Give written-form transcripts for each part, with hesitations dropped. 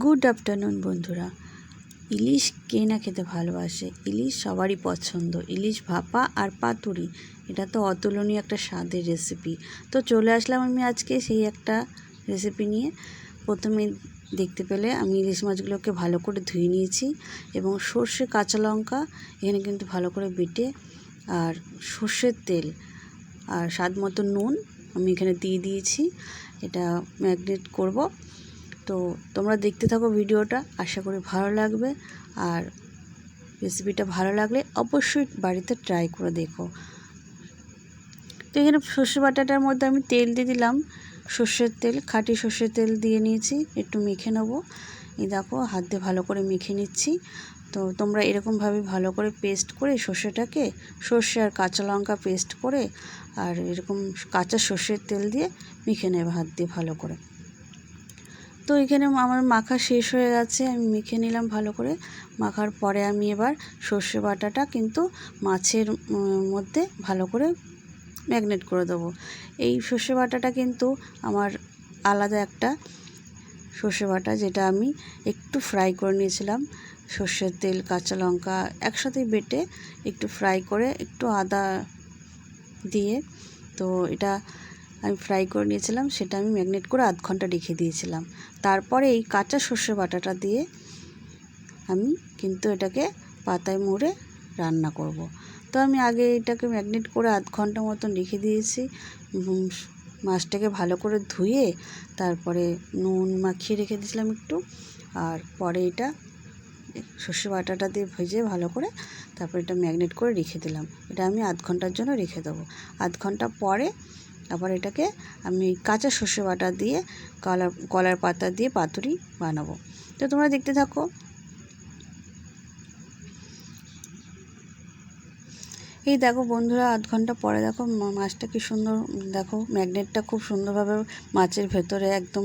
Good afternoon বন্ধুরা। ইলিশ কে না খেতে ভালোবাসে, ইলিশ সবারই পছন্দ। ইলিশ ভাপা আর পাতুরি, এটা তো অতুলনীয় একটা স্বাদের রেসিপি। তো চলে আসলাম আমি আজকে সেই একটা রেসিপি নিয়ে। প্রথমে দেখতে পেলে আমি ইলিশ মাছগুলোকে ভালো করে ধুয়ে নিয়েছি এবং সর্ষে কাঁচা লঙ্কা এখানে কিন্তু ভালো করে বেটে, আর সর্ষের তেল আর স্বাদ মতো নুন আমি এখানে দিয়ে দিয়েছি। এটা ম্যারিনেট করব। তো তোমরা দেখতে থাকো ভিডিওটা, আশা করি ভালো লাগবে। আর রেসিপিটা ভালো লাগলে অবশ্যই বাড়িতে ট্রাই করে দেখো। তো এখানে সর্ষে বাটাটার মধ্যে আমি তেল দিয়ে দিলাম, সর্ষের তেল, খাঁটি সর্ষের তেল দিয়ে নিয়েছি। একটু মেখে নেবো। এই দেখো হাত দিয়ে ভালো করে মেখে নিচ্ছি। তো তোমরা এরকমভাবে ভালো করে পেস্ট করে সর্ষেটাকে, সর্ষে আর কাঁচা লঙ্কা পেস্ট করে আর এরকম কাঁচা সর্ষের তেল দিয়ে মেখে নেবে হাত দিয়ে ভালো করে। তো এখানে আমার মাখা শেষ হয়ে গেছে, আমি মেখে নিলাম ভালো করে। মাখার পরে আমি এবার সর্ষে বাটাটা কিন্তু মাছের মধ্যে ভালো করে ম্যারিনেট করে দেবো। এই সর্ষে বাটাটা কিন্তু আমার আলাদা একটা সর্ষে বাটা, যেটা আমি একটু ফ্রাই করে নিয়েছিলাম। সর্ষের তেল, কাঁচা লঙ্কা একসাথেই বেটে একটু ফ্রাই করে একটু আদা দিয়ে, তো এটা আমি ফ্রাই করে নিয়েছিলাম। সেটা আমি ম্যারিনেট করে আধ ঘন্টা রেখে দিয়েছিলাম। তারপরে এই কাঁচা সর্ষে বাটাটা দিয়ে আমি কিন্তু এটাকে পাতায় মুড়ে রান্না করব। তো আমি আগে এটাকে ম্যারিনেট করে আধ ঘন্টা মতন রেখে দিয়েছি। মাছটাকে ভালো করে ধুয়ে তারপরে নুন মাখিয়ে রেখে দিয়েছিলাম একটু। আর পরে এটা সর্ষে বাটাটা দিয়ে ভেজে ভালো করে তারপর এটা ম্যারিনেট করে রেখে দিলাম। এটা আমি আধ ঘন্টার জন্য রেখে দেবো। আধ ঘন্টা পরে আবার এটাকে আমি কাঁচা সর্ষে বাটা দিয়ে কলার পাতা দিয়ে পাতুরি বানাবো। তো তোমরা দেখতে থাকো। এই দেখো বন্ধুরা, আধ ঘন্টা পরে দেখো মাছটা কি সুন্দর, দেখো ম্যাগনেটটা খুব সুন্দরভাবে মাছের ভেতরে একদম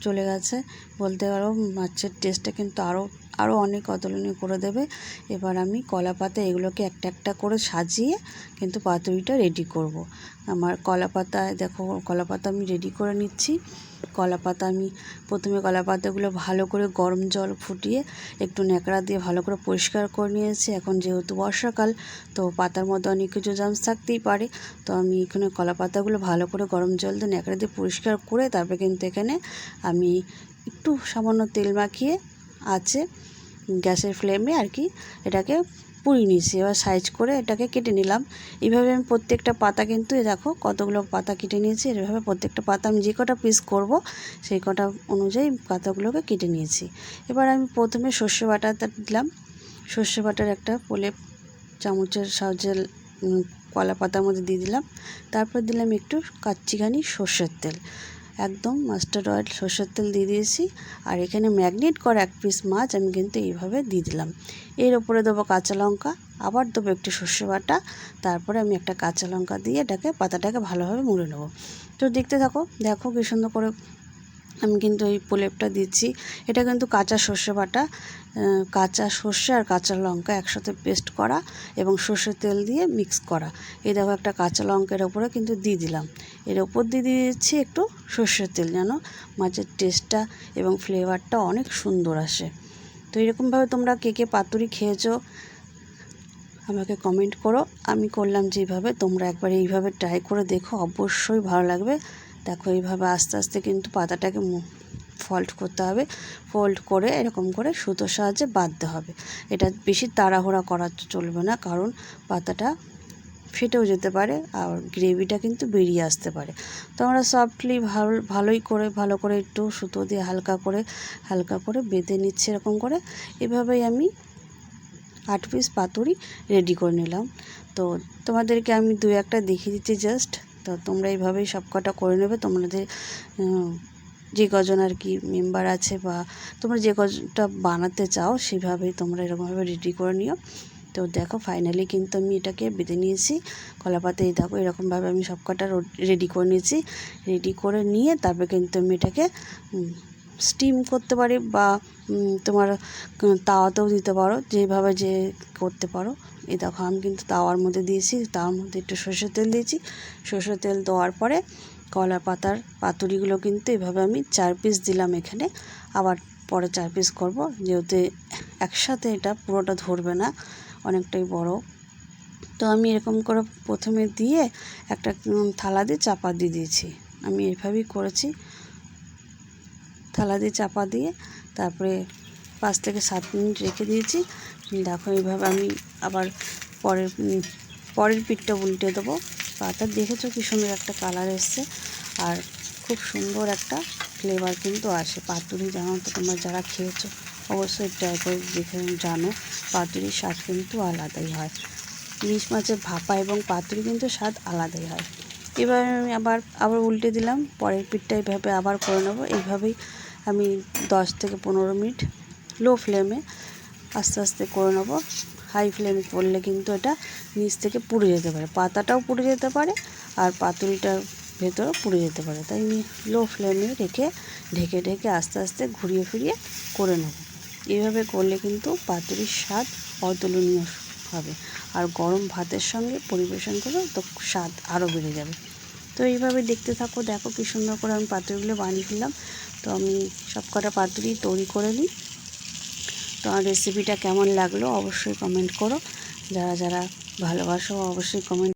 চলে গেছে। বলতে পারো মাছের টেস্টটা কিন্তু আরও অনেক অতুলনীয় করে দেবে। এবার আমি কলা পাতা এগুলোকে একটা একটা করে সাজিয়ে কিন্তু পাতুরিটা রেডি করব। আমার কলা পাতায় দেখো, কলা পাতা আমি রেডি করে নিচ্ছি। কলা পাতা আমি প্রথমে কলা পাতাগুলো ভালো করে গরম জল ফুটিয়ে একটু ন্যাকড়া দিয়ে ভালো করে পরিষ্কার করে নিয়েছি। এখন যেহেতু বর্ষাকাল, তো পাতার মধ্যে অনেক কিছু জার্মস থাকতেই পারে। তো আমি এখানে কলা পাতাগুলো ভালো করে গরম জল দিয়ে ন্যাকড়া দিয়ে পরিষ্কার করে তারপরে কিন্তু এখানে আমি একটু সামান্য তেল মাখিয়ে আছে গ্যাসের ফ্লেমে আর কি এটাকে পুড়িয়ে নিয়েছি। এবার সাইজ করে এটাকে কেটে নিলাম। এইভাবে আমি প্রত্যেকটা পাতা কিন্তু দেখো কতগুলো পাতা কেটে নিয়েছি। এভাবে প্রত্যেকটা পাতা আমি যে কটা পিস করব সেই কটা অনুযায়ী পাতাগুলোকে কেটে নিয়েছি। এবার আমি প্রথমে সর্ষে বাটাটা দিলাম। সর্ষে বাটার একটা প্রলেপ চামচের সাহায্যে কলা পাতার মধ্যে দিয়ে দিলাম। তারপর দিলাম একটু কাচ্চিঘানি সর্ষের তেল, একদম মাস্টার্ড অয়েল সর্ষের তেল দিয়ে দিয়েছি। আর এখানে ম্যারিনেট করা এক পিস মাছ আমি কিন্তু এইভাবে দিয়ে দিলাম। এর ওপরে দেবো কাঁচা লঙ্কা, আবার দেবো একটু সর্ষে বাটা, তারপরে আমি একটা কাঁচা লঙ্কা দিয়ে এটাকে পাতাটাকে ভালোভাবে মুড়ে নেবো। তো দেখতে থাকো, দেখো কী সুন্দর করে আমি কিন্তু এই প্রলেপটা দিচ্ছি। এটা কিন্তু কাঁচা সর্ষে বাটা, কাঁচা সর্ষে আর কাঁচা লঙ্কা একসাথে পেস্ট করা এবং সর্ষের তেল দিয়ে মিক্স করা। এই দেখো একটা কাঁচা লঙ্কার ওপরে কিন্তু দিয়ে দিলাম। এর ওপর দিয়ে দিচ্ছি একটু সর্ষের তেল, যেন মাছের টেস্টটা এবং ফ্লেভারটা অনেক সুন্দর আসে। তো এরকমভাবে তোমরা কে কে পাতুরি খেয়েছো আমাকে কমেন্ট করো। আমি করলাম যেভাবে, তোমরা একবার এইভাবে ট্রাই করে দেখো, অবশ্যই ভালো লাগবে। দেখো এইভাবে আস্তে আস্তে কিন্তু পাতাটাকে ফোল্ড করতে হবে। ফোল্ড করে এরকম করে সুতোর সাহায্যে বাঁধতে হবে। এটা বেশি তাড়াহুড়া করা চলবে না, কারণ পাতাটা ফেটেও যেতে পারে আর গ্রেভিটা কিন্তু বেরিয়ে আসতে পারে। তো আমরা সফটলি ভালো করে একটু সুতো দিয়ে হালকা করে বেঁধে নিচ্ছি এরকম করে। এভাবেই আমি 8 পিস পাতুরি রেডি করে নিলাম। তো তোমাদেরকে আমি 2-1টা দেখিয়ে দিচ্ছি জাস্ট। তো তোমরা এইভাবেই সব কটা করে নেবে। তোমাদের যে কজন আর কি মেম্বার আছে বা তোমরা যে কজনটা বানাতে চাও সেভাবেই তোমরা এরকমভাবে রেডি করে নিও। তো দেখো ফাইনালি কিন্তু আমি এটাকে বেঁধে নিয়েছি কলা পাতায়। দেখো এরকমভাবে আমি সব কটা রেডি করে নিয়েছি। রেডি করে নিয়ে তারপরে কিন্তু আমি এটাকে স্টিম করতে পারি বা তোমার তাওয়াতেও দিতে পারো, যেভাবে যে করতে পারো। এই দেখো আমি কিন্তু তাওয়ার মধ্যে দিয়েছি, তাওয়ার মধ্যে একটু সর্ষের তেল দিয়েছি। সর্ষের তেল দেওয়ার পরে কলা পাতার পাতুরিগুলো কিন্তু এভাবে আমি 4 পিস দিলাম এখানে। আবার পরে 4 পিস করব, যেহেতু একসাথে এটা পুরোটা ধরবে না, অনেকটাই বড়। তো আমি এরকম করে প্রথমে দিয়ে একটা থালা দিয়ে চাপা দিয়ে দিয়েছি। আমি এভাবেই করেছি, থালা দিয়ে চাপা দিয়ে তারপরে 5 থেকে 7 মিনিট রেখে দিয়েছি। দেখো এইভাবে আমি আবার পরের পিঠটা উল্টে দেবো। পাতা দেখেছো কি সুন্দর একটা কালার এসছে, আর খুব সুন্দর একটা ফ্লেভার কিন্তু আসে। পাতুরি জানো তো তোমরা যারা খেয়েছো অবশ্যই ট্রাই করে দেখে জানো, পাতুরির স্বাদ কিন্তু আলাদাই হয়। ইলিশ মাছের ভাপা এবং পাতুরি কিন্তু স্বাদ আলাদাই হয়। এবার আমি আবার উল্টে দিলাম, পরের পিঠটা এইভাবে আবার করে নেবো। এইভাবেই আমি 10 থেকে 15 মিনিট লো ফ্লেমে আস্তে আস্তে করে নেবো। হাই ফ্লেমে করলে কিন্তু এটা নিচ থেকে পুড়ে যেতে পারে, পাতাটাও পুড়ে যেতে পারে আর পাতুরিটার ভেতরেও পুড়ে যেতে পারে। তাই আমি লো ফ্লেমে রেখে ঢেকে ঢেকে আস্তে আস্তে ঘুরিয়ে ফিরিয়ে করে নেব। এইভাবে করলে কিন্তু পাতুরির স্বাদ অতুলনীয় হবে, আর গরম ভাতের সঙ্গে পরিবেশন করলে তো স্বাদ আরও বেড়ে যাবে। তো এইভাবে দেখতে থাকো, দেখো কী সুন্দর করে আমি পাতুরিগুলো বানিয়ে ফেললাম। তো আমি সব কটা পাতুরি তৈরি করে নিই। তো আমার রেসিপিটা কেমন লাগলো অবশ্যই কমেন্ট করো, যারা যারা ভালোবাসো অবশ্যই কমেন্ট